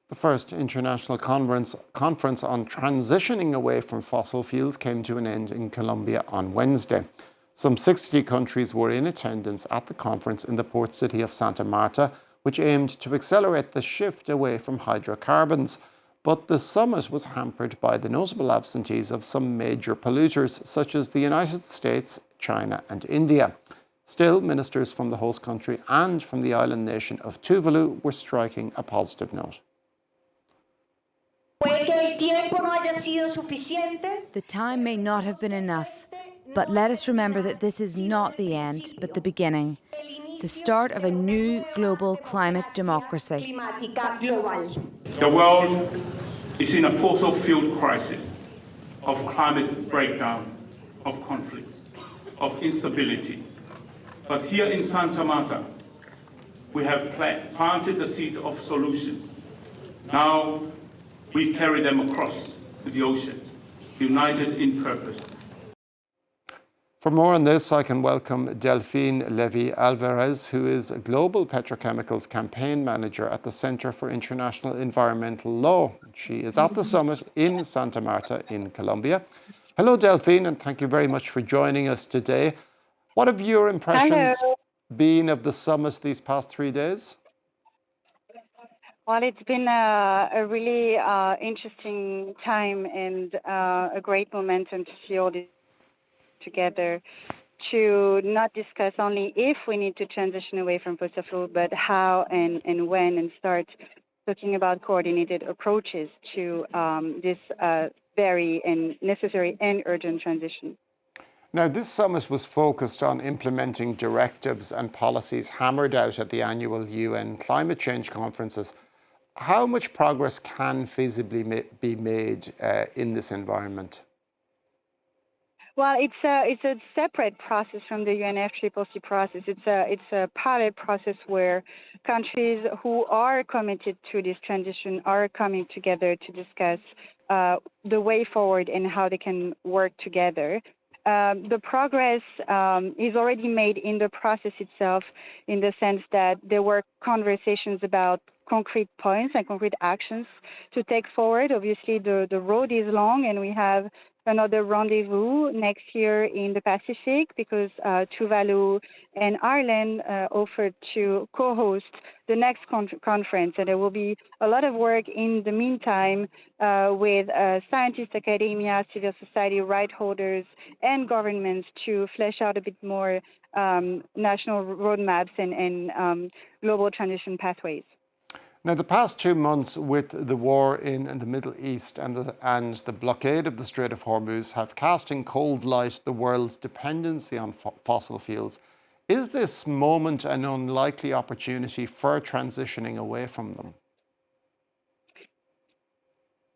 The first international conference on transitioning away from fossil fuels came to an end in Colombia on Wednesday. Some 60 countries were in attendance at the conference in the port city of Santa Marta, which aimed to accelerate the shift away from hydrocarbons. But the summit was hampered by the notable absentees of some major polluters, such as the United States, China, and India. Still, ministers from the host country and from the island nation of Tuvalu were striking a positive note. The time may not have been enough, but let us remember that this is not the end, but the beginning, the start of a new global climate democracy. The world is in a fossil fuel crisis of climate breakdown, of conflict, of instability. But here in Santa Marta, we have planted the seed of solution. Now we carry them across to the ocean, united in purpose. For more on this, I can welcome Delphine Lévi Alvarès, who is a Global Petrochemicals Campaign Manager at the Center for International Environmental Law. She is at the summit in Santa Marta in Colombia. Hello, Delphine, and thank you very much for joining us today. What have your impressions been of the summit these past 3 days? Well, it's been a really interesting time and a great momentum to see all this together, to not discuss only if we need to transition away from fossil fuel, but how and when, and start talking about coordinated approaches to this very and necessary and urgent transition. Now, this summit was focused on implementing directives and policies hammered out at the annual UN climate change conferences. How much progress can feasibly be made in this environment? Well, it's a separate process from the UNFCCC process. It's a pilot process where countries who are committed to this transition are coming together to discuss the way forward and how they can work together. The progress is already made in the process itself, in the sense that there were conversations about concrete points and concrete actions to take forward. Obviously, the road is long, and we have another rendezvous next year in the Pacific, because Tuvalu and Ireland offered to co-host the next conference. And there will be a lot of work in the meantime with scientists, academia, civil society, right holders, and governments to flesh out a bit more national roadmaps and global transition pathways. Now, the past 2 months with the war in the Middle East and the blockade of the Strait of Hormuz have cast in cold light the world's dependency on fossil fuels. Is this moment an unlikely opportunity for transitioning away from them?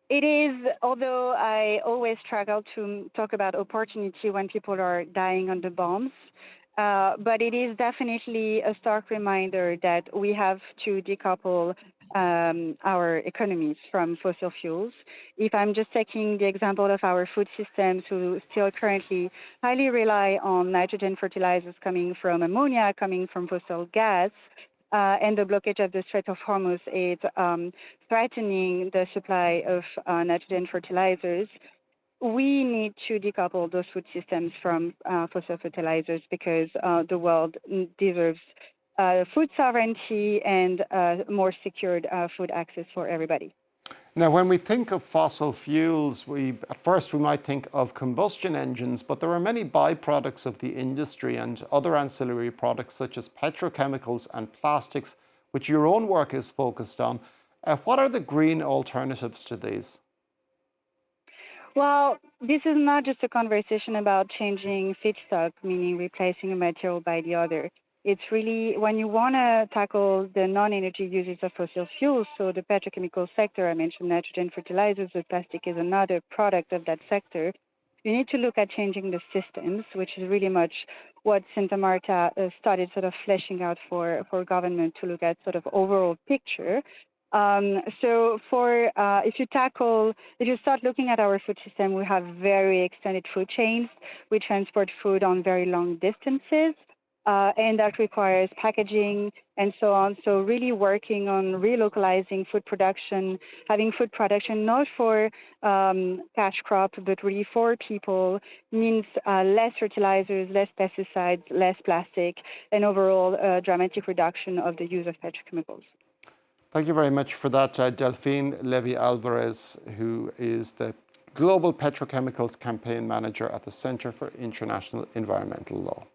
It is, although I always struggle to talk about opportunity when people are dying under bombs. But it is definitely a stark reminder that we have to decouple our economies from fossil fuels. If I'm just taking the example of our food systems, who still currently highly rely on nitrogen fertilizers coming from ammonia, coming from fossil gas, and the blockage of the Strait of Hormuz is threatening the supply of nitrogen fertilizers. We need to decouple those food systems from fossil fertilizers, because the world deserves food sovereignty and more secured food access for everybody. Now, when we think of fossil fuels, at first we might think of combustion engines, but there are many byproducts of the industry and other ancillary products such as petrochemicals and plastics, which your own work is focused on. What are the green alternatives to these? Well, this is not just a conversation about changing feedstock, meaning replacing a material by the other. It's really, when you want to tackle the non-energy uses of fossil fuels, so the petrochemical sector, I mentioned nitrogen fertilizers, but plastic is another product of that sector, you need to look at changing the systems, which is really much what Santa Marta started sort of fleshing out for government to look at sort of overall picture. So if you start looking at our food system, we have very extended food chains. We transport food on very long distances. and that requires packaging and so on. So really working on relocalizing food production, having food production not for cash crop, but really for people, means less fertilizers, less pesticides, less plastic, and overall dramatic reduction of the use of petrochemicals. Thank you very much for that, Delphine Lévi Alvarès, who is the Global Petrochemicals Campaign Manager at the Centre for International Environmental Law.